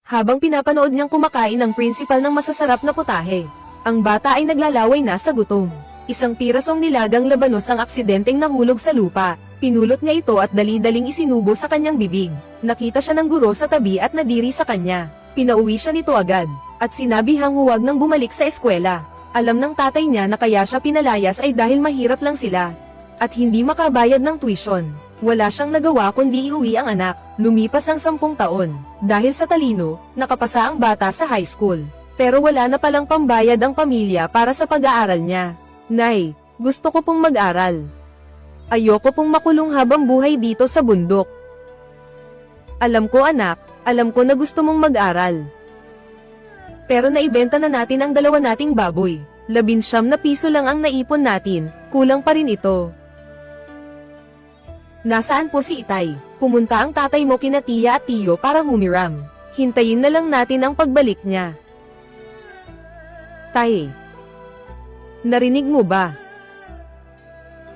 habang pinapanood niyang kumakain ng principal ng masasarap na putahe. Ang bata ay naglalaway na sa gutom. Isang pirasong nilagang labanos ang aksidenteng nahulog sa lupa. Pinulot niya ito at dali-daling isinubo sa kanyang bibig. Nakita siya ng guro sa tabi at nadiri sa kanya. Pinauwi siya nito agad, at sinabihang huwag nang bumalik sa eskwela. Alam ng tatay niya na kaya siya pinalayas ay dahil mahirap lang sila, at hindi makabayad ng tuition. Wala siyang nagawa kundi iuwi ang anak. Lumipas ang 10 taon. Dahil sa talino, nakapasa ang bata sa high school. Pero wala na palang pambayad ang pamilya para sa pag-aaral niya. Nay, gusto ko pong mag-aral. Ayoko pong makulong habang buhay dito sa bundok. Alam ko anak, alam ko na gusto mong mag-aral. Pero naibenta na natin ang 2 nating baboy. 19 na piso lang ang naipon natin, kulang pa rin ito. Nasaan po si Itay? Pumunta ang tatay mo kina tiya at tiyo para humiram. Hintayin na lang natin ang pagbalik niya. Tay, narinig mo ba?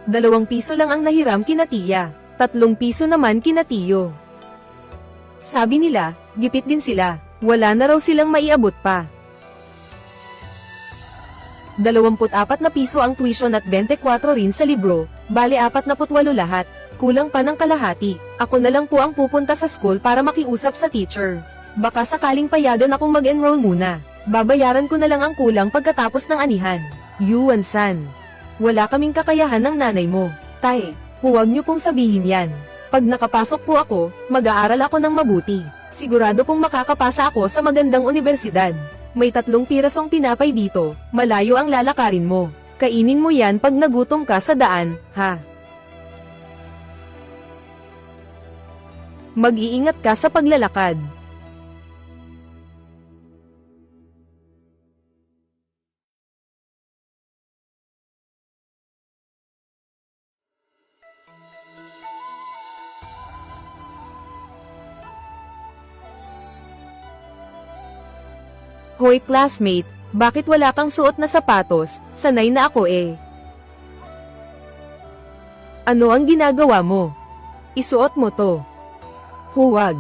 2 piso lang ang nahiram kina tiya, 3 piso naman kina tiyo. Sabi nila, gipit din sila, wala na raw silang maiabot pa. 24 na piso ang tuition at 24 rin sa libro, bale 48 lahat. Kulang pa ng kalahati. Ako na lang po ang pupunta sa school para makiusap sa teacher. Baka sakaling payagan akong mag-enroll muna. Babayaran ko na lang ang kulang pagkatapos ng anihan. Yuan-san. Wala kaming kakayahan ng nanay mo. Tay, huwag niyo pong sabihin yan. Pag nakapasok po ako, mag-aaral ako ng mabuti. Sigurado pong makakapasa ako sa magandang universidad. May 3 pirasong tinapay dito, malayo ang lalakarin mo. Kainin mo yan pag nagutom ka sa daan, ha? Mag-iingat ka sa paglalakad. Hoy classmate, bakit wala kang suot na sapatos? Sanay na ako eh. Ano ang ginagawa mo? Isuot mo to. Huwag.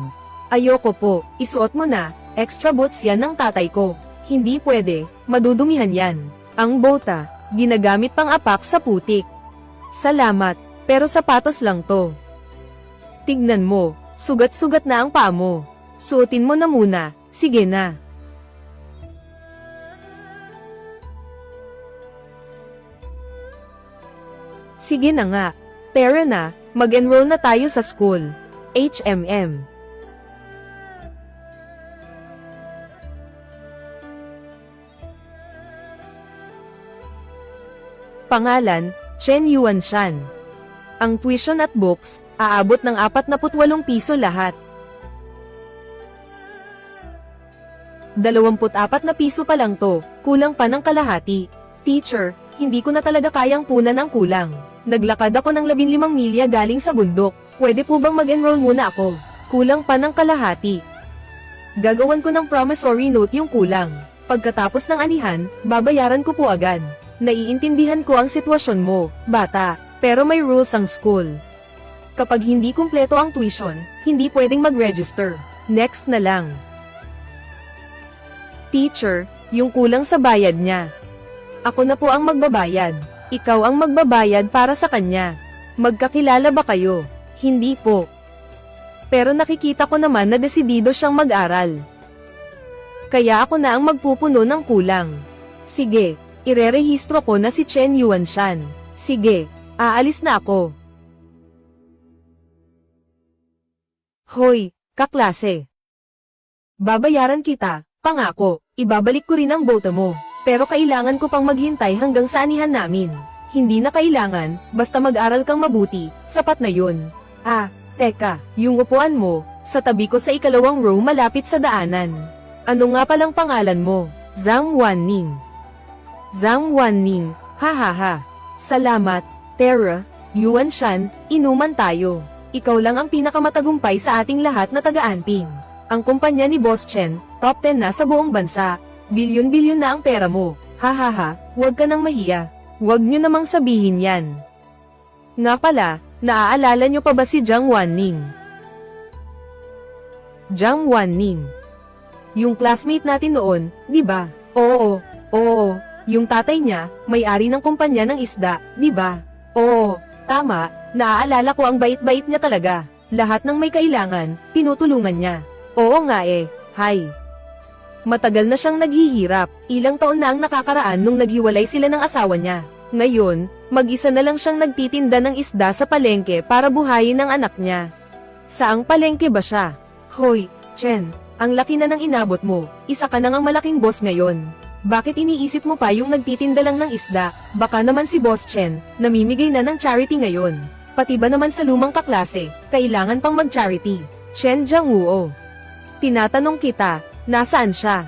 Ayoko po, isuot mo na, extra boots yan ng tatay ko. Hindi pwede, madudumihan yan. Ang bota, ginagamit pang apak sa putik. Salamat, pero sapatos lang to. Tignan mo, sugat-sugat na ang paa mo. Suotin mo na muna, sige na. Sige na nga, tara na, mag-enroll na tayo sa school. HMM. Pangalan, Chen Yuan-shan. Ang tuition at books, aabot ng 48 piso lahat. 24 na piso pa lang to, kulang pa ng kalahati. Teacher, hindi ko na talaga kayang punan ang kulang. Naglakad ako ng 15 milya galing sa bundok. Pwede po bang mag-enroll muna ako? Kulang pa ng kalahati. Gagawan ko ng promissory note yung kulang. Pagkatapos ng anihan, babayaran ko po agad. Naiintindihan ko ang sitwasyon mo, bata, pero may rules ang school. Kapag hindi kumpleto ang tuition, hindi pwedeng mag-register. Next na lang. Teacher, yung kulang sa bayad niya. Ako na po ang magbabayad. Ikaw ang magbabayad para sa kanya. Magkakilala ba kayo? Hindi po. Pero nakikita ko naman na desidido siyang mag-aral. Kaya ako na ang magpupuno ng kulang. Sige, irerehistro ko na si Chen Yuan-shan. Sige, aalis na ako. Hoy, kaklase. Babayaran kita, pangako, ibabalik ko rin ang boto mo. Pero kailangan ko pang maghintay hanggang sa anihan namin. Hindi na kailangan, basta mag-aral kang mabuti, sapat na yun. Ah, teka, yung upuan mo, sa tabi ko sa 2nd row malapit sa daanan. Ano nga palang pangalan mo? Zhang Wanning. Zhang Wanning, hahaha. Salamat, Tara, Yuan-shan, inuman tayo. Ikaw lang ang pinakamatagumpay sa ating lahat na taga-anping. Ang kumpanya ni Boss Chen, top 10 na sa buong bansa. Bilyon-bilyon na ang pera mo. Hahaha, huwag ka nang mahiya. Huwag nyo namang sabihin yan. Nga pala, naaalala nyo pa ba si Zhang Wanning? Zhang Wanning. Yung classmate natin noon, di ba? Oo, oo. Yung tatay niya, may-ari ng kumpanya ng isda, di ba? Oo, tama. Naaalala ko ang bait-bait niya talaga. Lahat ng may kailangan, tinutulungan niya. Oo nga eh, hay. Matagal na siyang naghihirap, ilang taon na ang nakakaraan nung naghiwalay sila ng asawa niya. Ngayon, mag-isa na lang siyang nagtitinda ng isda sa palengke para buhayin ang anak niya. Saang palengke ba siya? Hoy, Chen, ang laki na ng inabot mo, isa ka na ngang malaking boss ngayon. Bakit iniisip mo pa yung nagtitinda lang ng isda? Baka naman si Boss Chen, namimigay na ng charity ngayon. Pati ba naman sa lumang kaklase, kailangan pang mag-charity? Chen Jiangwoo. Tinatanong kita, nasaan siya?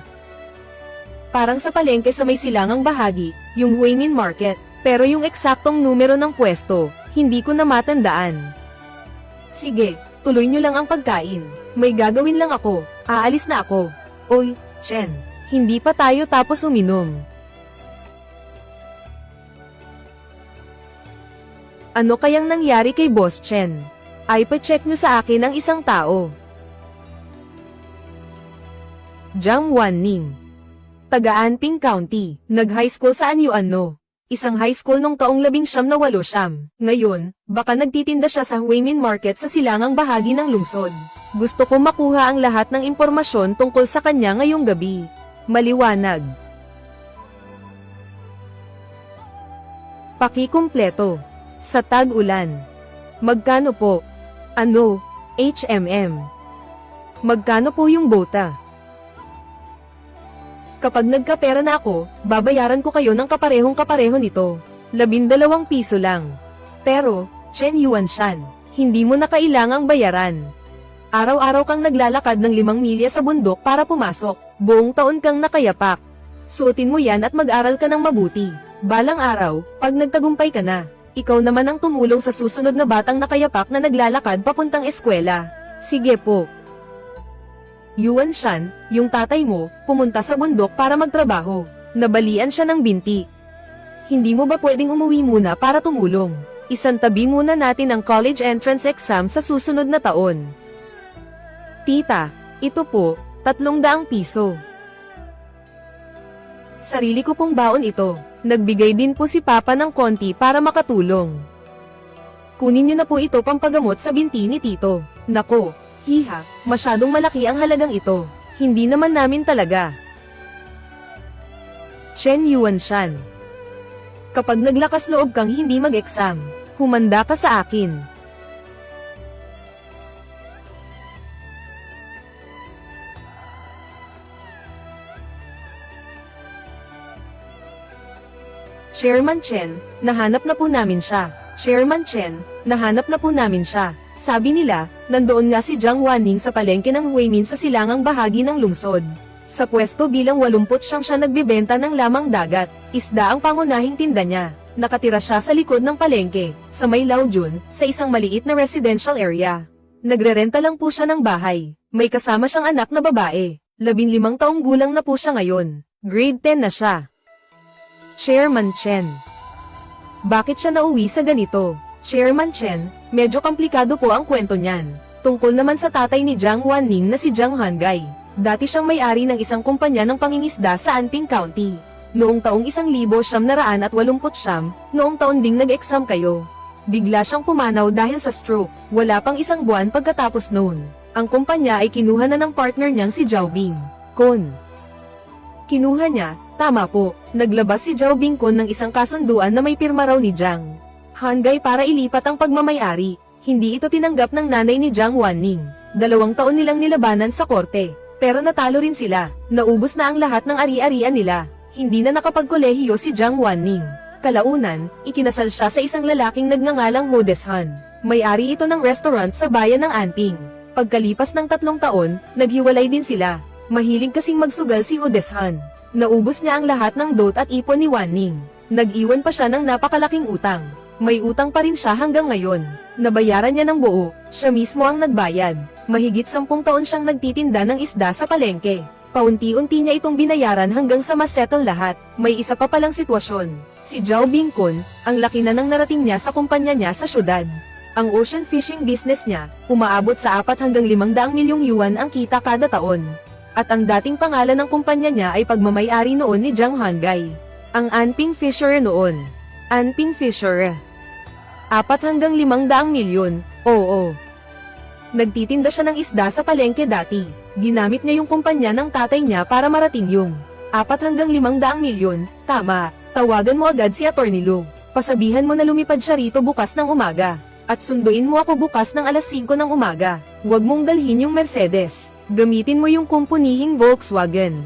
Parang sa palengke sa may silangang bahagi, yung Huimin Market, pero yung eksaktong numero ng pwesto, hindi ko na matandaan. Sige, tuloy nyo lang ang pagkain. May gagawin lang ako, aalis na ako. Oy, Chen, hindi pa tayo tapos uminom. Ano kayang nangyari kay Boss Chen? Ay pa-check nyo sa akin ang isang tao. Jiang Wanning, taga Anping County, nag-high school sa Anyuan-no. Isang high school nung taong 1989. Ngayon, baka nagtitinda siya sa Huimin Market sa silangang bahagi ng lungsod. Gusto ko makuha ang lahat ng impormasyon tungkol sa kanya ngayong gabi. Maliwanag. Pakikumpleto. Sa tag-ulan. Magkano po? Ano? HMM. Magkano po yung bota? Kapag nagkapera na ako, babayaran ko kayo ng kaparehong-kapareho nito. 12 piso lang. Pero, Chen Yuanshan, hindi mo na kailangang bayaran. Araw-araw kang naglalakad ng 5 milya sa bundok para pumasok. Buong taon kang nakayapak. Suotin mo yan at mag-aral ka ng mabuti. Balang araw, pag nagtagumpay ka na, ikaw naman ang tumulong sa susunod na batang nakayapak na naglalakad papuntang eskwela. Sige po. Yuanshan, yung tatay mo, pumunta sa bundok para magtrabaho. Nabalian siya ng binti. Hindi mo ba pwedeng umuwi muna para tumulong? Isantabi muna natin ang college entrance exam sa susunod na taon. Tita, ito po, 300 piso. Sarili ko pong baon ito. Nagbigay din po si Papa ng konti para makatulong. Kunin niyo na po ito pampagamot sa binti ni Tito. Nako. Hiha, masyadong malaki ang halagang ito. Hindi naman namin talaga. Chen Yuanshan. Kapag naglakas loob kang hindi mag-exam, humanda ka sa akin. Chairman Chen, nahanap na po namin siya. Chairman Chen, nahanap na po namin siya. Sabi nila, nandoon nga si Jiang Wanning sa palengke ng Huimin sa silangang bahagi ng lungsod. Sa pwesto bilang 89 siya nagbibenta ng lamang dagat, isda ang pangunahing tinda niya. Nakatira siya sa likod ng palengke, sa may Laojun, sa isang maliit na residential area. Nagrerenta lang po siya ng bahay. May kasama siyang anak na babae. 15 taong gulang na po siya ngayon. Grade 10 na siya. Chairman Chen. Bakit siya nauwi sa ganito? Chairman Chen, medyo komplikado po ang kwento niyan. Tungkol naman sa tatay ni Jiang Wanning na si Jiang Hanggai. Dati siyang may-ari ng isang kumpanya ng pangingisda sa Anping County. Noong taong 1989, noong taon ding nag-exam kayo. Bigla siyang pumanaw dahil sa stroke. Wala pang isang buwan pagkatapos noon. Ang kumpanya ay kinuha na ng partner niyang si Zhao Bing Kun. Kinuha niya, tama po, naglabas si Zhao Bing Kun ng isang kasunduan na may pirma raw ni Jiang Hanggai para ilipat ang pagmamayari. Hindi ito tinanggap ng nanay ni Jiang Wanning. 2 taon nilang nilabanan sa korte. Pero natalo rin sila. Naubos na ang lahat ng ari-arian nila. Hindi na nakapagkolehiyo si Jiang Wanning. Kalaunan, ikinasal siya sa isang lalaking nagngangalang Ho Deshan. May-ari ito ng restaurant sa bayan ng Anping. Pagkalipas ng 3 taon, naghiwalay din sila. Mahilig kasing magsugal si Ho Deshan. Naubos niya ang lahat ng dot at ipon ni Wanning. Nag-iwan pa siya ng napakalaking utang. May utang pa rin siya hanggang ngayon. Nabayaran niya ng buo, siya mismo ang nagbayad. Mahigit 10 taon siyang nagtitinda ng isda sa palengke. Paunti-unti niya itong binayaran hanggang sa masettle lahat. May isa pa palang sitwasyon. Si Zhao Bing Kun, ang laki na ng narating niya sa kumpanya niya sa syudad. Ang ocean fishing business niya, umaabot sa 4 hanggang 500 milyong yuan ang kita kada taon. At ang dating pangalan ng kumpanya niya ay pagmamay-ari noon ni Jiang Hanggai. Ang Anping Fisher noon. Anping Fisher. 4 hanggang 500 milyon, oo. Nagtitinda siya ng isda sa palengke dati. Ginamit niya yung kumpanya ng tatay niya para marating yung 4 hanggang 500 milyon, tama. Tawagan mo agad si Atty. Lu. Pasabihan mo na lumipad siya rito bukas ng umaga. At sunduin mo ako bukas ng alas 5 ng umaga. Huwag mong dalhin yung Mercedes. Gamitin mo yung kumpunihing Volkswagen.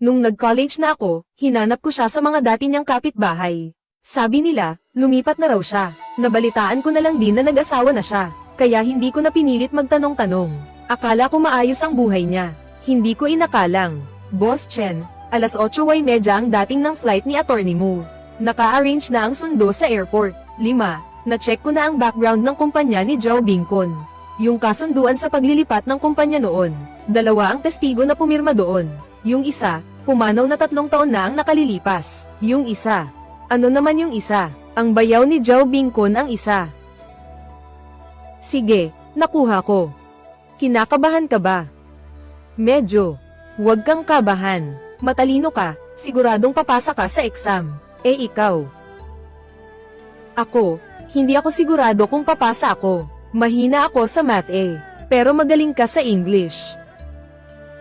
Nung nag-college na ako, hinanap ko siya sa mga dati niyang kapitbahay. Sabi nila, lumipat na raw siya. Nabalitaan ko na lang din na nag-asawa na siya. Kaya hindi ko na pinilit magtanong-tanong. Akala ko maayos ang buhay niya. Hindi ko inakalang. Boss Chen, alas 8:30 ang dating ng flight ni Atty. Mu. Naka-arrange na ang sundo sa airport. 5. Na-check ko na ang background ng kumpanya ni Zhao Bingkon. Yung kasunduan sa paglilipat ng kumpanya noon. 2 ang testigo na pumirma doon. Yung isa, pumanaw na 3 taon na ang nakalilipas. Yung isa. Ano naman yung isa? Ang bayaw ni Zhao Bingkon ang isa. Sige, nakuha ko. Kinakabahan ka ba? Medyo. Huwag kang kabahan. Matalino ka, siguradong papasa ka sa exam. Eh ikaw? Ako, hindi ako sigurado kung papasa ako. Mahina ako sa math pero magaling ka sa English.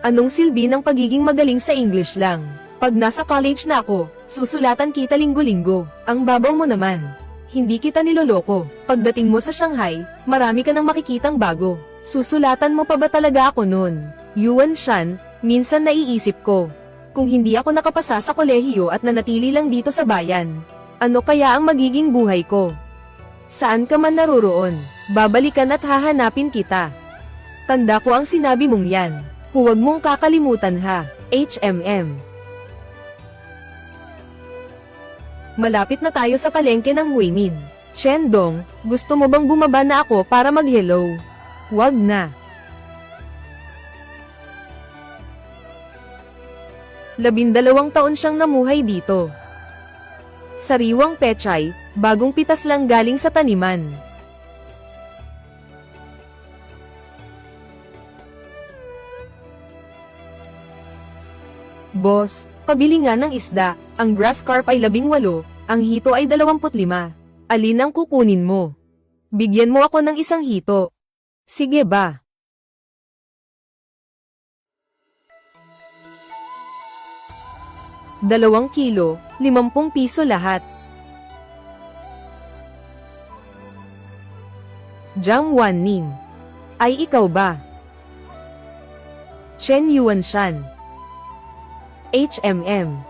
Anong silbi ng pagiging magaling sa English lang? Pag nasa college na ako, susulatan kita linggo-linggo. Ang babaw mo naman. Hindi kita niloloko. Pagdating mo sa Shanghai, marami ka nang makikitang bago. Susulatan mo pa ba talaga ako nun? Yuan Shan, minsan naiisip ko. Kung hindi ako nakapasa sa kolehiyo at nanatili lang dito sa bayan, ano kaya ang magiging buhay ko? Saan ka man naroroon, babalikan at hahanapin kita. Tanda ko ang sinabi mong yan. Huwag mong kakalimutan ha, HMM. Malapit na tayo sa palengke ng Huimin. Shendong, gusto mo bang bumaba na ako para mag-hello? Huwag na. 12 taon siyang namuhay dito. Sariwang pechay, bagong pitas lang galing sa taniman. Boss, pabili nga ng isda, ang grass carp ay 18, ang hito ay 25. Alin ang kukunin mo? Bigyan mo ako ng isang hito. Sige ba? Dalawang kilo, 50 piso lahat. Jiang Wanning. Ay ikaw ba? Chen Yuanshan. HMM.